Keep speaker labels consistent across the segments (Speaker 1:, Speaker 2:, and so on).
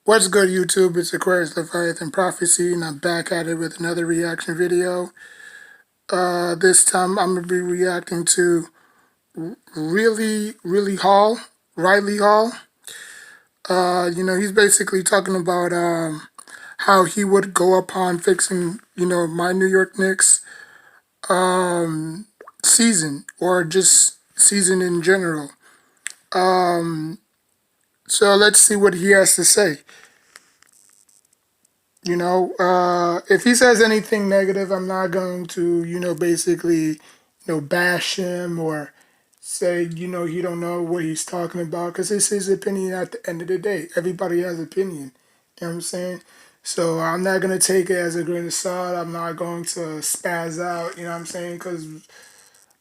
Speaker 1: What's good, YouTube? It's Aquarius Leviathan Prophecy, and I'm back at it with another reaction video. This time I'm going to be reacting to Riley Hall. He's basically talking about how he would go upon fixing, my New York Knicks season, or just season in general. So let's see what he has to say. If he says anything negative, I'm not going to, basically, bash him or say, he don't know what he's talking about, because it's his opinion at the end of the day. Everybody has opinion. You know what I'm saying? So I'm not going to take it as a grain of salt. I'm not going to spaz out, you know what I'm saying? Because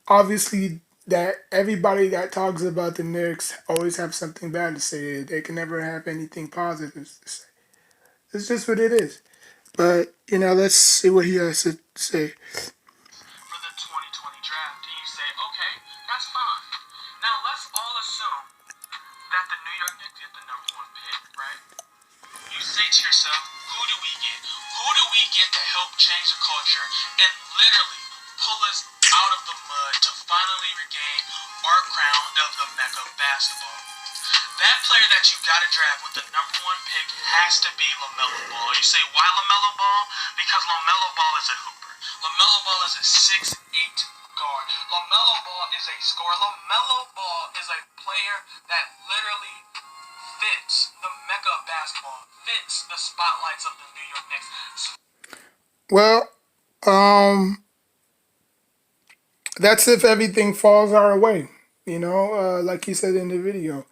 Speaker 1: obviously that everybody that talks about the Knicks always have something bad to say. They can never have anything positive to say. It's just what it is. But, let's see what he has to say.
Speaker 2: For the 2020 draft, and you say, okay, that's fine. Now let's all assume that the New York Knicks get the #1 pick, right? You say to yourself, who do we get? Who do we get to help change the culture and literally pull us out of the mud to finally regain our crown of the Mecca of basketball? That player that you got to draft with the #1 pick has to be LaMelo Ball. You say, why LaMelo Ball? Because LaMelo Ball is a hooper. LaMelo Ball is a 6'8" guard. LaMelo Ball is a scorer. LaMelo Ball is a player that literally fits the Mecca of basketball, fits the spotlights of the New York Knicks.
Speaker 1: Well, that's if everything falls our way, like he said in the video.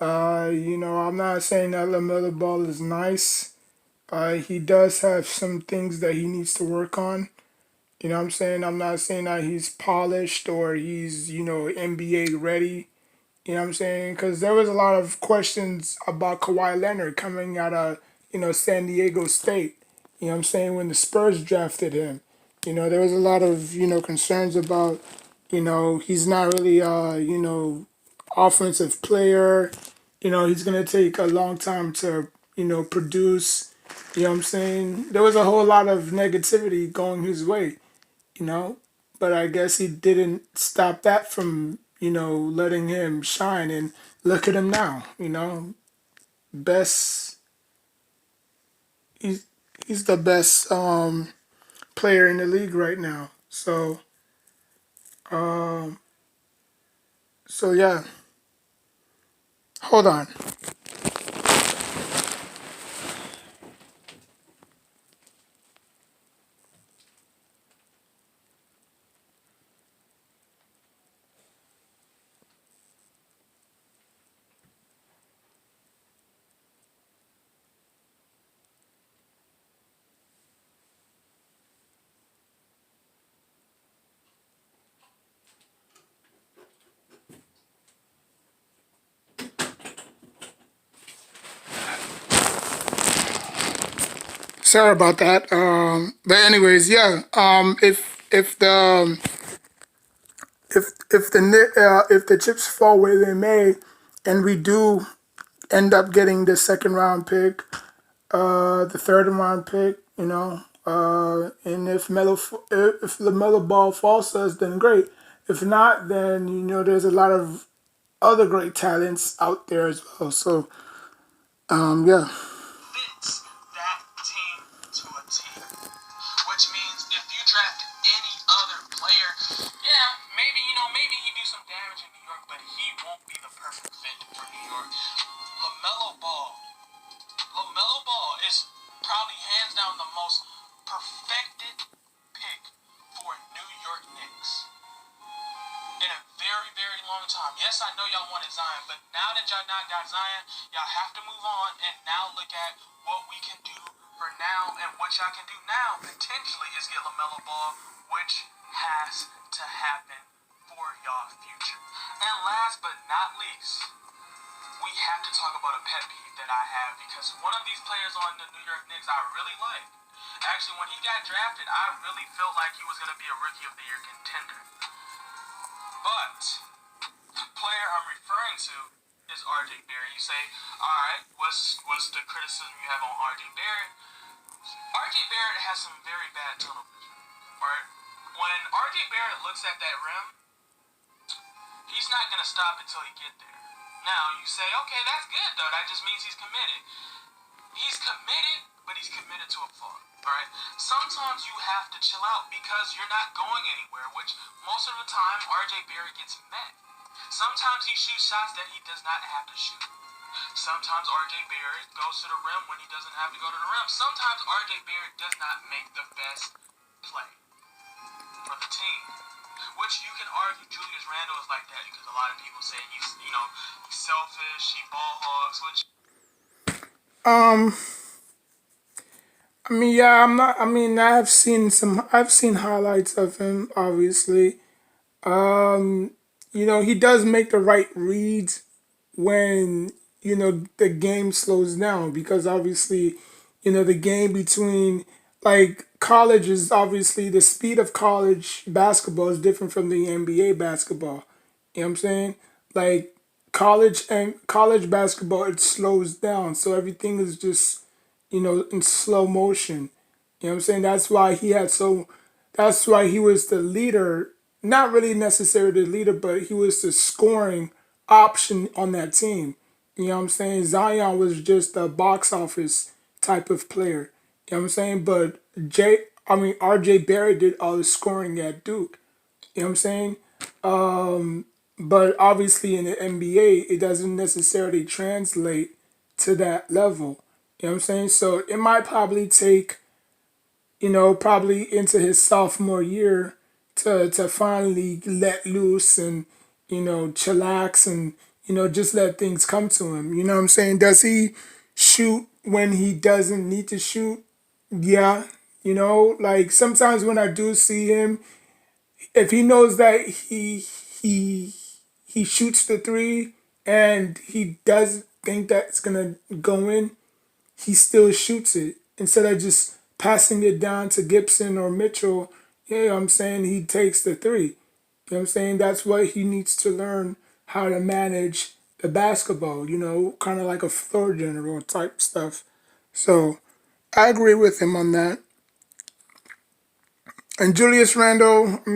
Speaker 1: I'm not saying that LaMelo Ball is nice. He does have some things that he needs to work on. You know what I'm saying? I'm not saying that he's polished or he's, NBA ready. You know what I'm saying? Because there was a lot of questions about Kawhi Leonard coming out of, San Diego State. You know what I'm saying? When the Spurs drafted him. There was a lot of, concerns about, he's not really, offensive player. He's going to take a long time to, produce. You know what I'm saying? There was a whole lot of negativity going his way, but I guess he didn't stop that from, letting him shine. And look at him now, best, he's, he's the best player in the league right now. Um, so yeah, hold on. Sorry about that. But anyways, yeah. If the chips fall where they may, and we do end up getting the second round pick, the third round pick, and if LaMelo Ball falls to us, then great. If not, then there's a lot of other great talents out there as well. So, yeah.
Speaker 2: Fits that team to a T. Which means if you draft any other player, yeah, maybe he do some damage in New York, but he won't be the perfect fit for New York. LaMelo Ball is probably hands down the most perfected pick for New York Knicks in a very, very long time. Yes, I know y'all wanted Zion, but now that y'all not got Zion, y'all have to move on and now look at what we can do for now, and what y'all can do now potentially is get LaMelo Ball, which has to happen for y'all future. And last but not least, we have to talk about a pet peeve that I have, because one of these players on the New York Knicks I really like. Actually, when he got drafted, I really felt like he was going to be a Rookie of the Year contender. But the player I'm RJ Barrett. You say, all right, what's the criticism you have on RJ Barrett? RJ Barrett has some very bad tunnel vision. Right? When RJ Barrett looks at that rim, he's not gonna stop until he get there. Now you say, okay, that's good though. That just means he's committed. He's committed, but he's committed to a fault. Alright? Sometimes you have to chill out because you're not going anywhere, which most of the time RJ Barrett gets met. Sometimes he shoots shots that he does not have to shoot. Sometimes RJ Barrett goes to the rim when he doesn't have to go to the rim. Sometimes RJ Barrett does not make the best play for the team. Which you can argue Julius Randle is like that because a lot of people say he's selfish, he ball hogs, which
Speaker 1: Um, I mean, yeah, I'm not. I mean, I've seen highlights of him. Obviously, um, he does make the right reads when the game slows down because obviously, the game between like college is obviously the speed of college basketball is different from the NBA basketball. You know what I'm saying? Like college basketball, it slows down, so everything is just in slow motion. You know what I'm saying? That's why he was the leader, not really necessarily the leader, but he was the scoring option on that team. You know what I'm saying? Zion was just a box office type of player. You know what I'm saying? But RJ Barrett did all the scoring at Duke. You know what I'm saying? But obviously in the NBA, it doesn't necessarily translate to that level. You know what I'm saying? So it might probably take, probably into his sophomore year to finally let loose and, chillax and, just let things come to him. You know what I'm saying? Does he shoot when he doesn't need to shoot? Yeah. Like sometimes when I do see him, if he knows that he he shoots the three and he does think that it's gonna go in, he still shoots it instead of just passing it down to Gibson or Mitchell. Yeah, I'm saying he takes the three. You know what I'm saying? That's what he needs to learn how to manage the basketball, kind of like a floor general type stuff. So I agree with him on that. And Julius Randle, I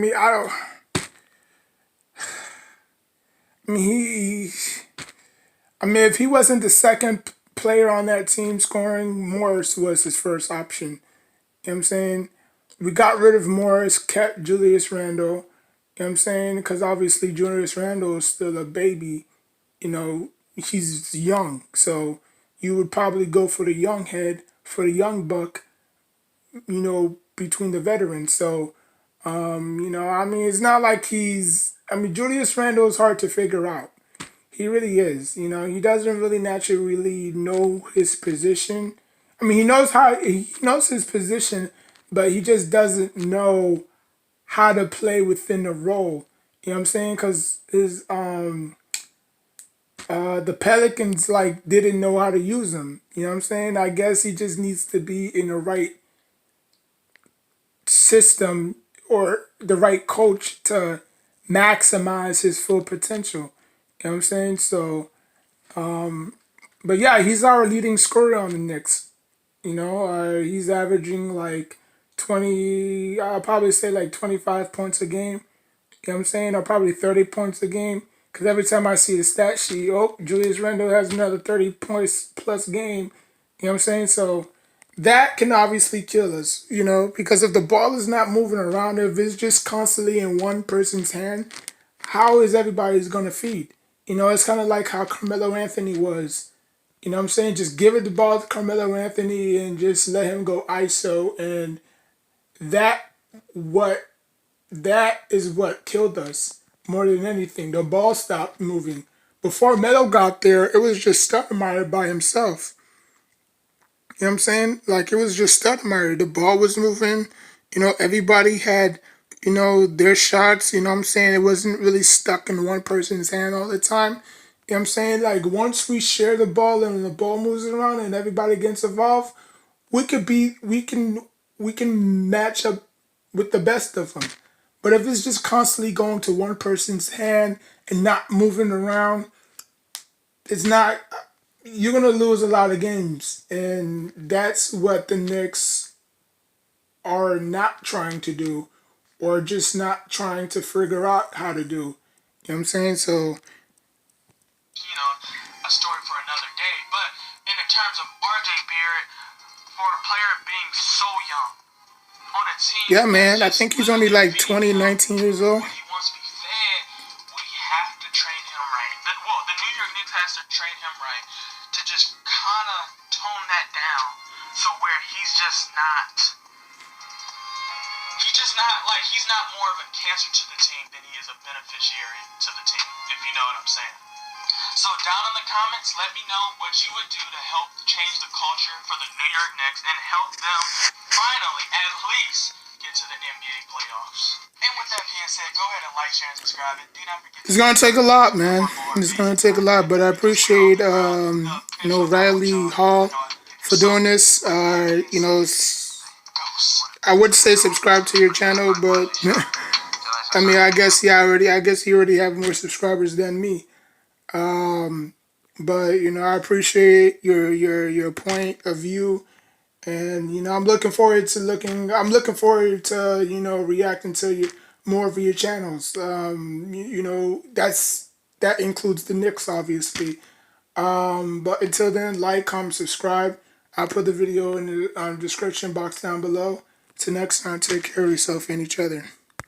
Speaker 1: mean, if he wasn't the second player on that team scoring, Morris was his first option. You know what I'm saying? We got rid of Morris, kept Julius Randle. You know what I'm saying? Because obviously Julius Randle is still a baby. He's young. So you would probably go for the young head, for the young buck, between the veterans. So, it's not like Julius Randle is hard to figure out. He really is. He doesn't really naturally know his position. He knows his position, but he just doesn't know how to play within the role. You know what I'm saying? Because the Pelicans like didn't know how to use him. You know what I'm saying? I guess he just needs to be in the right system or the right coach to maximize his full potential. You know what I'm saying? So, but yeah, he's our leading scorer on the Knicks. He's averaging like 20, I'll probably say like 25 points a game. You know what I'm saying? Or probably 30 points a game. Because every time I see the stat sheet, oh, Julius Randle has another 30 points plus game. You know what I'm saying? So that can obviously kill us, because if the ball is not moving around, if it's just constantly in one person's hand, how is everybody's going to feed? It's kind of like how Carmelo Anthony was. You know what I'm saying? Just give it the ball to Carmelo Anthony and just let him go ISO. And that what that is what killed us more than anything. The ball stopped moving. Before Melo got there, it was just Stoudemire by himself. You know what I'm saying? Like it was just Stoudemire. The ball was moving. Everybody had, their shots. You know what I'm saying? It wasn't really stuck in one person's hand all the time. You know what I'm saying? Like once we share the ball and the ball moves around and everybody gets involved, we can match up with the best of them. But if it's just constantly going to one person's hand and not moving around, it's not. You're gonna lose a lot of games, and that's what the Knicks are not trying to do, or just not trying to figure out how to do. You know what I'm saying? So
Speaker 2: a story for another day. But in the terms of RJ Barrett, for a player being so young on a team
Speaker 1: yeah,
Speaker 2: that's
Speaker 1: man, I
Speaker 2: just
Speaker 1: think he's only
Speaker 2: literally
Speaker 1: like
Speaker 2: feeding
Speaker 1: 20,
Speaker 2: him
Speaker 1: 19 years old.
Speaker 2: what he wants to be fed, we have to train him right. The New York Knicks has to train him right to just kind of tone that down, so where he's not more of a cancer to the team than he is a beneficiary to the team, if you know what I'm saying. So down in the comments, let me know what you would do to help change the culture for the New York Knicks and help them finally, at least, get to the NBA playoffs. And with that being said, go ahead and like, share, and subscribe. And do not forget
Speaker 1: It's gonna take a lot, man. It's gonna take a lot, but I appreciate Riley Hall for doing this. I would say subscribe to your channel, but I mean, I guess you already have more subscribers than me. But I appreciate your point of view, and I'm looking forward to reacting to more of your channels. That includes the Knicks, obviously. But until then, like, comment, subscribe. I'll put the video in the description box down below. Till next time, take care of yourself and each other.